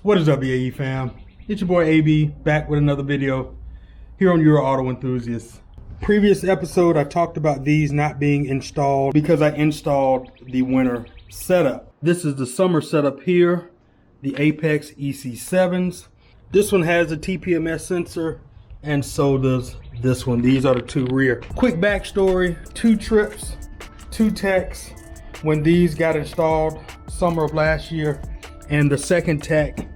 What is up, BAE fam? It's your boy AB back with another video here on Your Auto Enthusiast. Previous episode I talked about these not being installed because I installed the winter setup. This is the summer setup here, the Apex EC7s. This one has a TPMS sensor and so does this one. These are the two rear. Quick backstory, 2 trips, 2 techs when these got installed summer of last year, and the second tech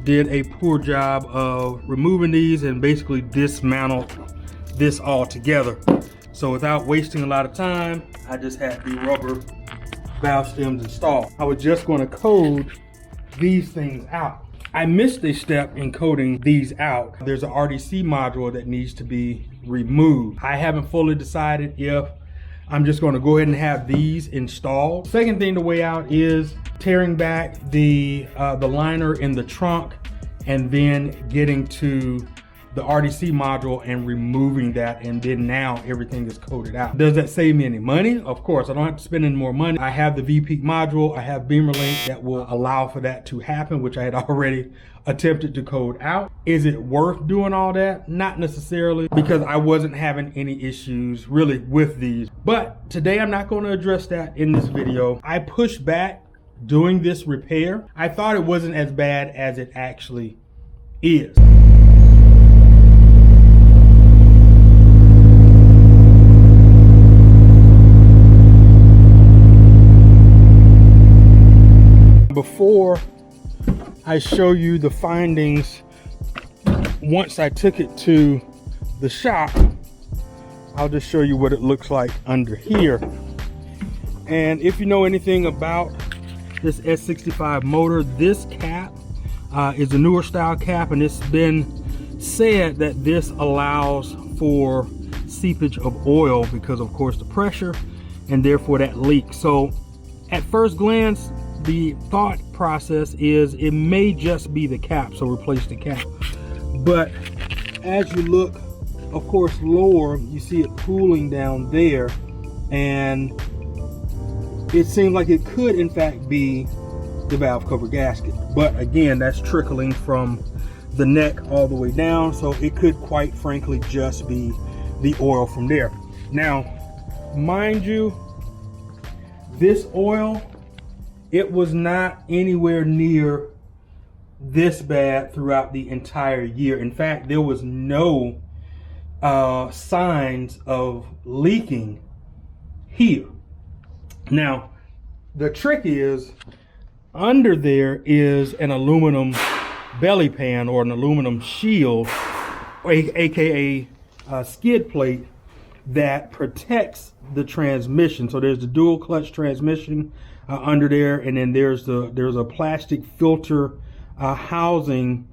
did a poor job of removing these and basically dismantled this all together. So without wasting a lot of time, I just had the rubber valve stems installed. I was just going to code these things out. I missed a step in coding these out. There's an RDC module that needs to be removed. I haven't fully decided if I'm just going to go ahead and have these installed. Second thing to weigh out is tearing back the liner in the trunk and then getting to the RDC module and removing that, and then now everything is coded out. Does that save me any money? Of course, I don't have to spend any more money. I have the VP module, I have Beamer Link that will allow for that to happen, which I had already attempted to code out. Is it worth doing all that? Not necessarily, because I wasn't having any issues really with these. But today I'm not going to address that in this video. I pushed back doing this repair. I thought it wasn't as bad as it actually is. Before I show you the findings, once I took it to the shop, I'll just show you what it looks like under here. And if you know anything about this S65 motor, this cap is a newer style cap, and it's been said that this allows for seepage of oil because of course the pressure and therefore that leak. So at first glance, the thought process is it may just be the cap, so replace the cap. But as you look, of course, lower, you see it pooling down there, and it seems like it could in fact be the valve cover gasket. But again, that's trickling from the neck all the way down, so it could quite frankly just be the oil from there. Now, mind you, this oil, it was not anywhere near this bad throughout the entire year. In fact, there was no signs of leaking here. Now, the trick is, under there is an aluminum belly pan or an aluminum shield, aka skid plate, that protects the transmission. So there's the dual clutch transmission under there, and then there's a plastic filter housing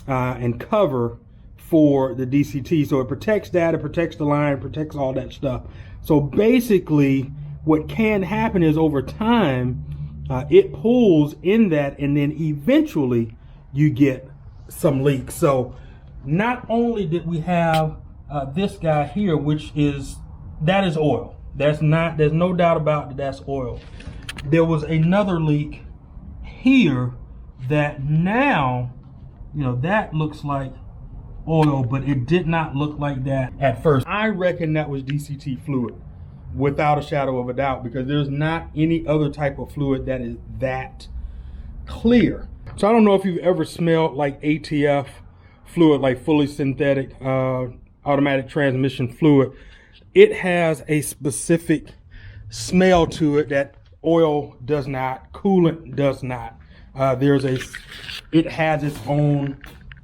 and cover for the DCT. So it protects that, it protects the line, it protects all that stuff. So basically what can happen is over time it pulls in that, and then eventually you get some leaks. So not only did we have this guy here, which is, that is oil. There's no doubt about that, that's oil. There was another leak here that now, you know, that looks like oil, but it did not look like that at first. I reckon that was DCT fluid without a shadow of a doubt, because there's not any other type of fluid that is that clear. So I don't know if you've ever smelled like ATF fluid, like fully synthetic automatic transmission fluid. It has a specific smell to it that oil does not, coolant does not. It has its own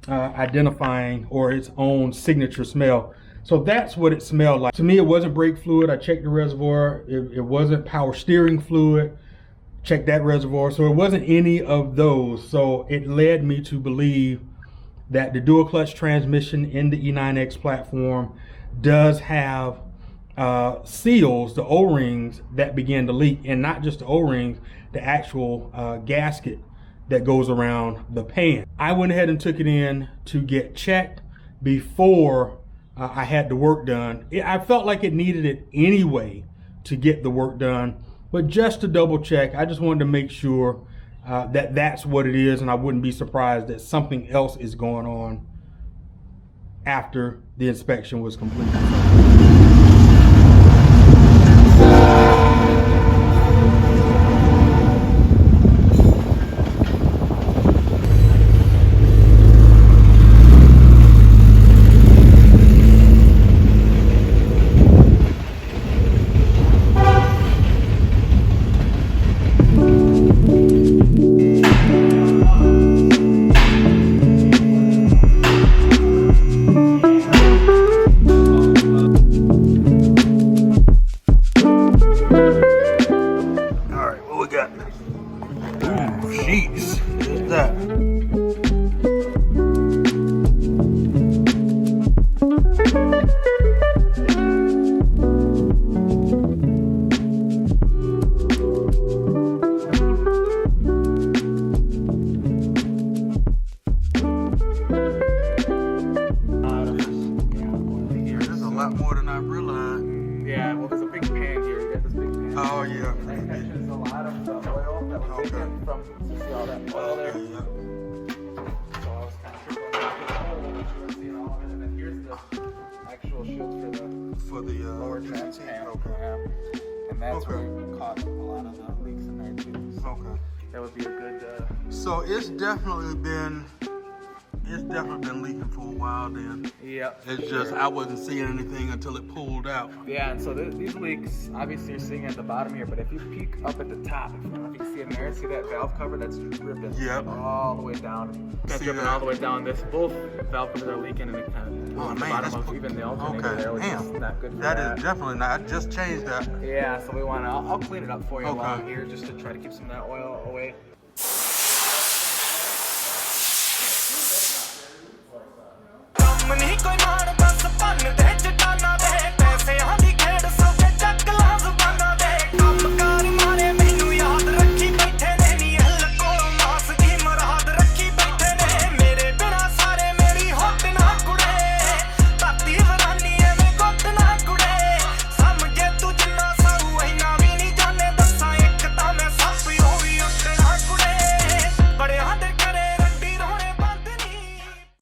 identifying or its own signature smell. So that's what it smelled like. To me, it wasn't brake fluid. I checked the reservoir. It wasn't power steering fluid. Checked that reservoir. So it wasn't any of those. So it led me to believe that the dual clutch transmission in the E9X platform does have seals, the O-rings that begin to leak, and not just the O-rings, the actual gasket that goes around the pan. I went ahead and took it in to get checked before I had the work done. I felt like it needed it anyway to get the work done, but just to double check, I just wanted to make sure that's what it is, and I wouldn't be surprised that something else is going on after the inspection was completed. Sheets. Look at that. There's a lot more than I realized. Yeah, well, there's a big pan here. You got this big pan. Oh yeah. That catches a lot of the oil that was taken from. You see all that oil there? Yeah. So I was kind of trickling out the seeing all of it, and then here's the actual shield for the lower trans pan. Okay. Yeah. And that's where we caught a lot of the leaks in there too. So Okay. that would be a good. So it's definitely been leaking for a while then. Yeah. It's just I wasn't seeing anything until it pulled out. Yeah, and so these leaks, obviously you're seeing at the bottom here, but if you peek up at the top, if you can see in there, see that valve cover that's dripping all the way down. That's See dripping that? all the way down. Both valve covers are leaking, and it kind of on the bottom of even the alternator there, which is not good for that. That is definitely not. I just changed that. Yeah, so we want to, I'll clean it up for you Okay. while I'm here just to try to keep some of that oil away.